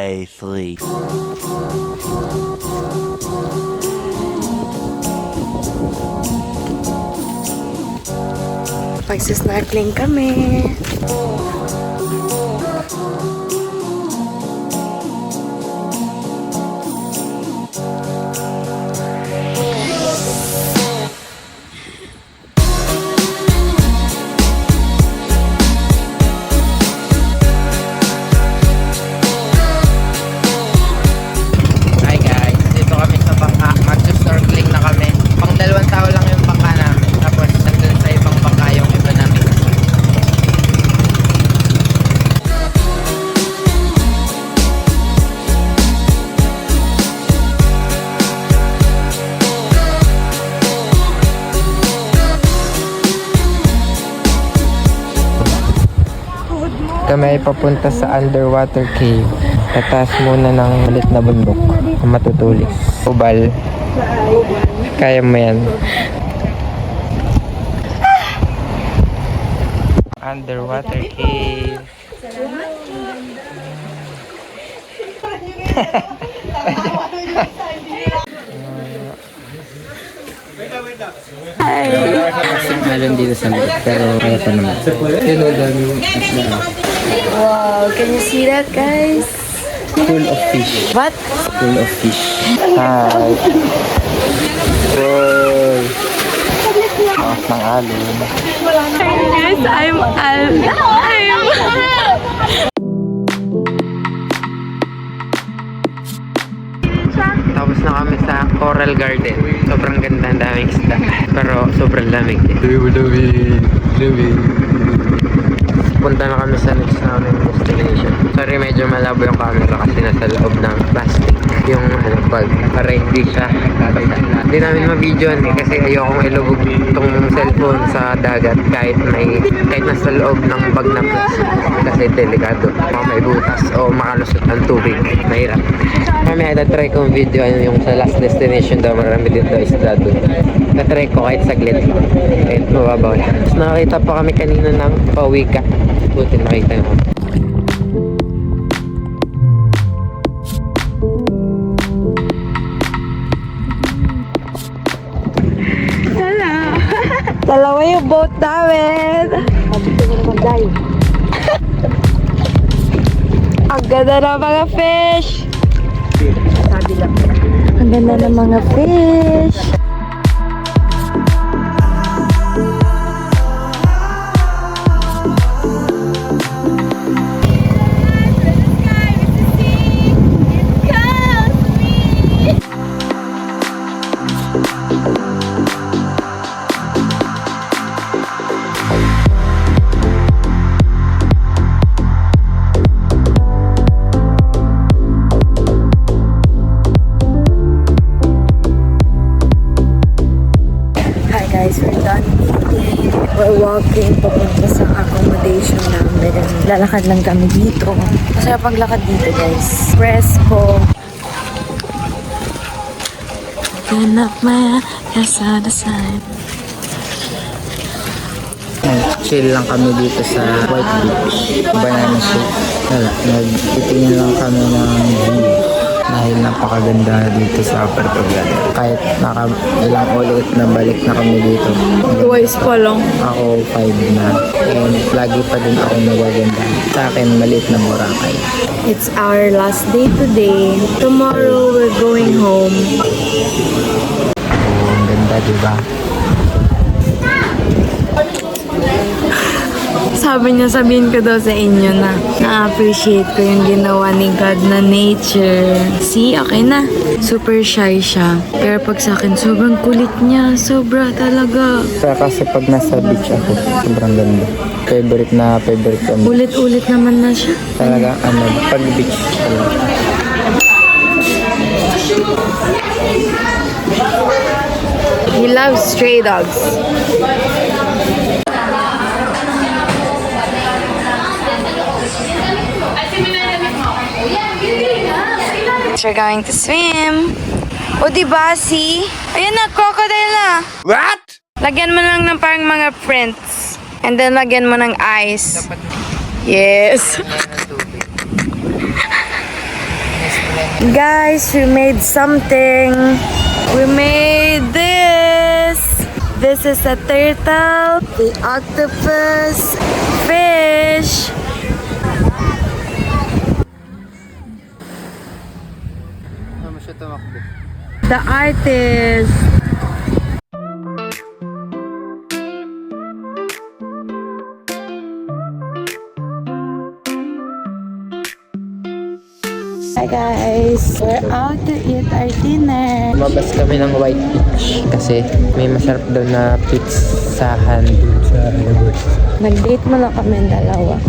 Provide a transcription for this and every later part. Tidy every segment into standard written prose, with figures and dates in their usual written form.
Day 3. Pagsisnorkeling kami. Hi guys, dito kami sa bangka. Mag-snorkeling na kami. Pang 2 tao lang yung bangka namin. Tapos nandun sa ibang bangka yung iba namin. Kami ay papunta sa underwater cave. Tataas muna ng malit na bundok. Matutulis. Ubal. Kaya mo yan. Underwater cave. Meron dito sa loob, pero kaya pa naman. Wow, can you see that, guys? Full of fish. What? Full of fish. Hi. Roy. Taas ng alon. Yes, I'm alive! Tapos na kami sa Coral Garden. Sobrang ganda, ang daming isda. Pero sobrang lamig din. Lamig. Punta na kami sa next namin destination. Sorry, medyo malabo yung camera kasi nasa loob ng plastic yung bag para hindi siya babasa. Hindi namin ma-videoan kasi ayokong ilubog itong cellphone sa dagat kahit nasa loob ng bag na plastic kasi delikado. Baka may butas o makalusot ang tubig. Mahirap. Kami ay try kong video yung sa last destination daw, marami din daw isda doon. Na-try ko kahit saglit. Kahit mababaw siya. Tapos nakakita pa kami kanina ng pawika. Buti nakita mo. Dalawa yung boat namin. Sabi ko na naman, Day. Ang ganda ng mga fish. Sabi lang. Ang ganda ng mga fish. Guys, we're done eating. We're walking papunta sa accommodation namin. Lalakad lang kami dito. Masaya paglakad dito, guys. Fresco. Open up my eyes on the side. Chill lang kami dito sa White Beach. Banana shake. Nagtitingin lang kami ng view. Dahil napakaganda dito sa Puerto Galera. Kahit ilang ulit na balik na kami dito. Twice pa lang. Ako 5 na. And lagi pa din ako nagaganda. Sa akin, maliit na Boracay. It's our last day today. Tomorrow, we're going home. Oh, ang ganda, diba? Sabi niya, sabihin ko daw sa inyo na na-appreciate ko yung ginawa ni God na nature. See, okay na. Super shy siya. Pero pag sa akin, sobrang kulit niya. Sobra talaga. Kaya kasi pag nasa beach ako, sobrang ganda. Favorite kami. Ulit-ulit naman na siya. Talaga, pag beach talaga. He loves stray dogs. We're going to swim. O diba, see? Ayan na, crocodile na. What? Lagyan mo lang ng parang mga prints. And then lagyan mo ng ice. Yes. Guys, we made something. We made this. This is a turtle, the octopus, fish. Ano siya tumakbo? The artist. Hi guys, we're out to eat our dinner. Lumabas kami ng White Beach kasi may masarap daw na pizzahan dun sa labas. Nag-date mo lang kami dalawa.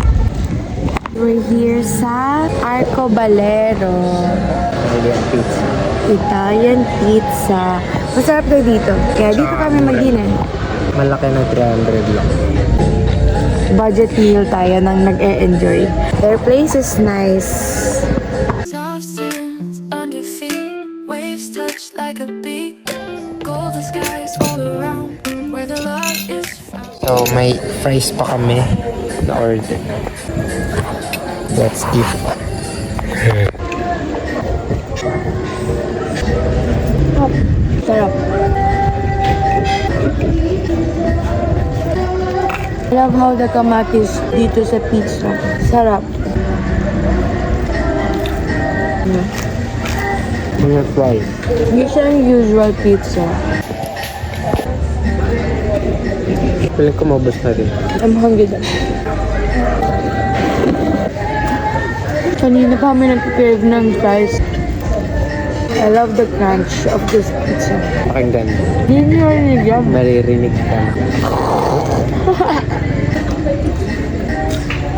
We're here sa Arcobaleno. Italian pizza. Italian pizza. Masarap daw dito. Kaya dito kami mag-dinner. Malaki na 300 lang. Budget meal tayo nang nag-e-enjoy. Their place is nice. Soft sands under feet, waves touch like a beat. Golden skies all around, where the love is found. So may fries pa kami na order. Let's eat. Sarap. I love how the kamatis dito sa pizza. Sarap. Mga fries. Hindi siya yung usual pizza. Piling ko mabos na rin. I'm hungry na. Kanina pa kami nag-prepare ng fries. I love the crunch of this pizza. Pakinggan. Hindi niyo narinig yan. Maririnig ka.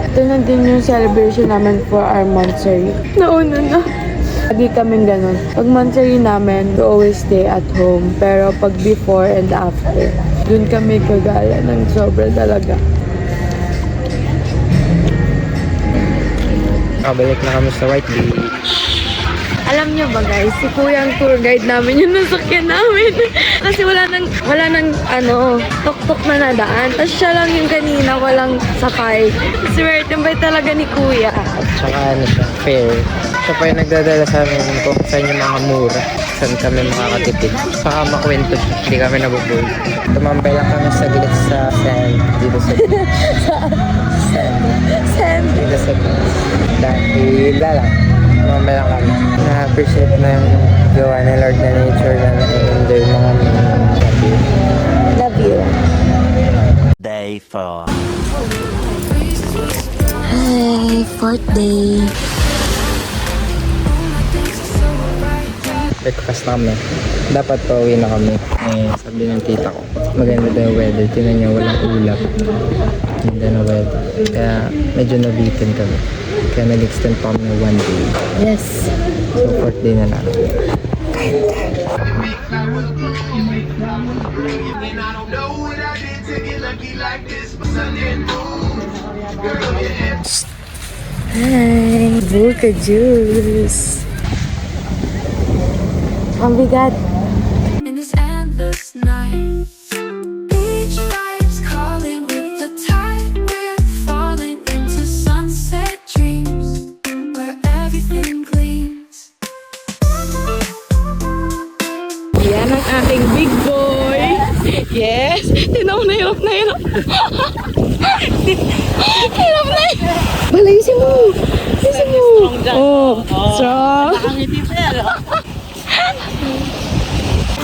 Ito na din yung celebration namin for our monthsary. Nauna na. Lagi kaming ganun. Pag monthsary namin, we always stay at home. Pero pag before and after, dun kami kagala ng sobra talaga. Balik na kami sa White Beach. Alam niyo ba guys, si Kuya ang tour guide namin yung nasakyan namin. Kasi wala nang tuk-tuk na nadaan. Tapos siya lang yung kanina, walang sakay. Swerte ba talaga ni Kuya? Tsaka ano siya, fair. Siya pa yung nagdadala sa amin kung saan yung mga mura. Saan kami makakatipid. Saka makwento siya, hindi kami nabubuhay. Tumambay lang kami sa gilid sa sand. Dito sa beach. Send. Dito sa beach. Dahil lang. Tumambay lang kami. Na-appreciate na yung gawa ni Lord na nature na na-enjoy mga gabi. Love you. Day 4. Hi, fourth day. Breakfast na kami. Dapat pauwi na kami. Sabi ng tita ko, maganda daw yung weather. Tinan niya, walang ulap. Ganda na weather. Kaya medyo nabitin kami. Kaya nag-extend pa kami ng 1 day. Yes. So, 4th day na lang. Hi, Buka Juice. Ang bigat. In this endless night, beach vibes calling with the tide. We're falling into sunset dreams where everything gleams. Yan ang aking big boy. Yes. Tinaw na hirap na hirap. Hirap na hirap. Balayusin mo. Balayusin mo. Oh, strong.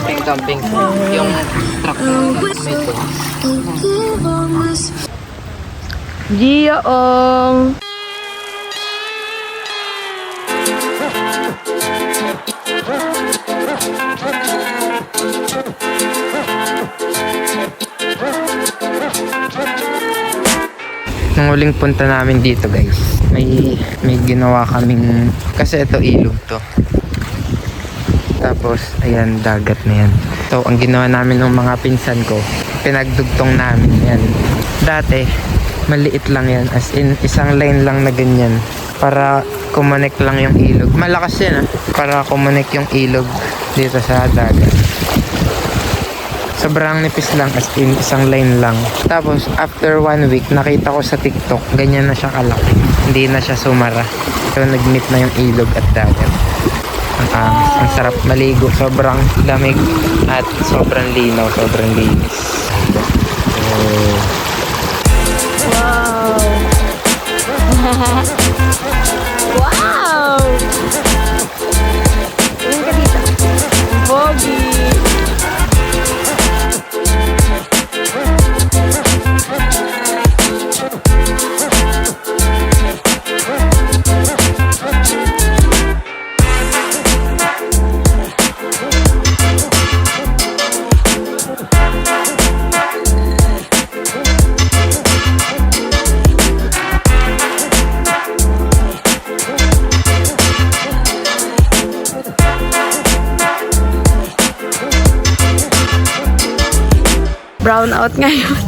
Ping-camping. Yung truck na may ito. Giyaong. Nung huling punta namin dito guys, may ginawa kaming, kasi ito ilog to. Tapos ayan, dagat na yan. So ang ginawa namin ng mga pinsan ko, pinagdugtong namin yan. Dati maliit lang yan, as in isang line lang na ganyan para kumonek lang yung ilog. Malakas yan para kumonek yung ilog dito sa dagat. Sobrang nipis lang, as in isang line lang. Tapos after 1 week, nakita ko sa TikTok, ganyan na siya kalaki. Hindi na siya sumara. So nag-meet na yung ilog at dagat. Ang sarap maligo. Sobrang lamig at sobrang linaw. Sobrang linis. Wow! Wow! Tingin ka dito. Pogi! Brown out ngayon.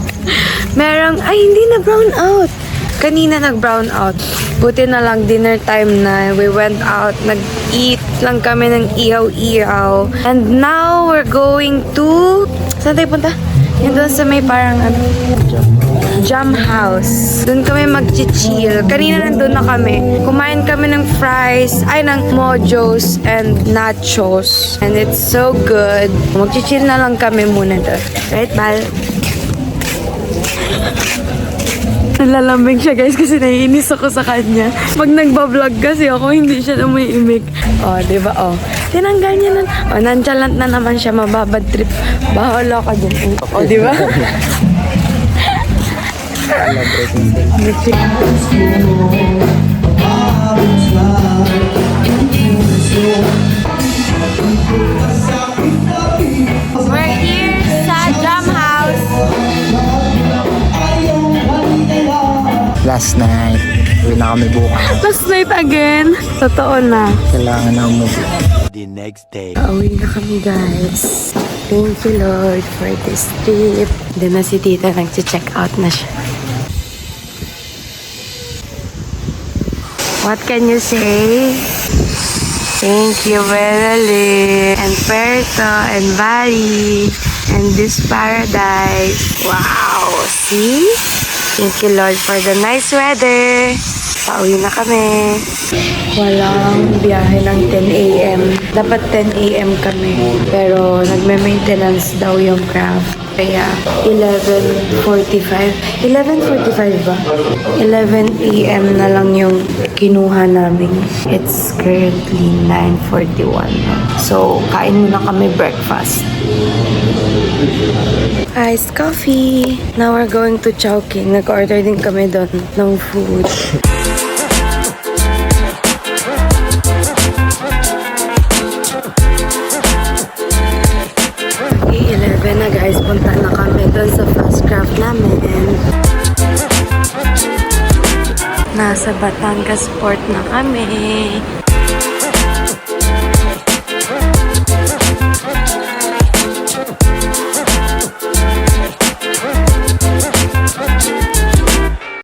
Hindi na brown out. Kanina nag-brown out. Buti na lang dinner time na. We went out, nag-eat lang kami ng ihaw-ihaw. And now we're going to... Saan tayo punta? Yun doon sa may parang Jam House. Doon kami mag-chill. Kanina nandun na kami. Kumain kami ng fries, ng mojos and nachos. And it's so good. Mag-chill na lang kami muna doon. Right, Bal? Nalalambing siya guys kasi naiinis ako sa kanya. Pag nagbablog kasi ako, hindi siya umiimik. Oh, di ba? Oh, tinanggal niya na. Oh, nonchalant na naman siya, mababad trip. Bahala ka dun. Oh, di ba? We're here sa Jam House. Last night. Uwi na kami bukas. Last night again. Totoo na. Kailangan na umuwi. The next day. Pauwi na kami guys. Thank you Lord for this trip. Doon na si tita, nag-check out na siya. What can you say? Thank you, Beverly, and Puerto, and Bali, and this paradise. Wow! See? Thank you, Lord, for the nice weather. Pauwi na kami. Walang biyahe ng 10 a.m. Dapat 10 a.m. kami. Pero nagme-maintenance daw yung craft. Kaya 11:45. 11:45 ba? 11 a.m. na lang yung kinuha namin. It's currently 9:41. So, kain muna kami breakfast. Iced coffee. Now we're going to Chowking. Nag-order din kami doon ng food. Okay, 11 na guys. Punta na kami doon sa fast craft namin. Nasa Batangas Port na kami.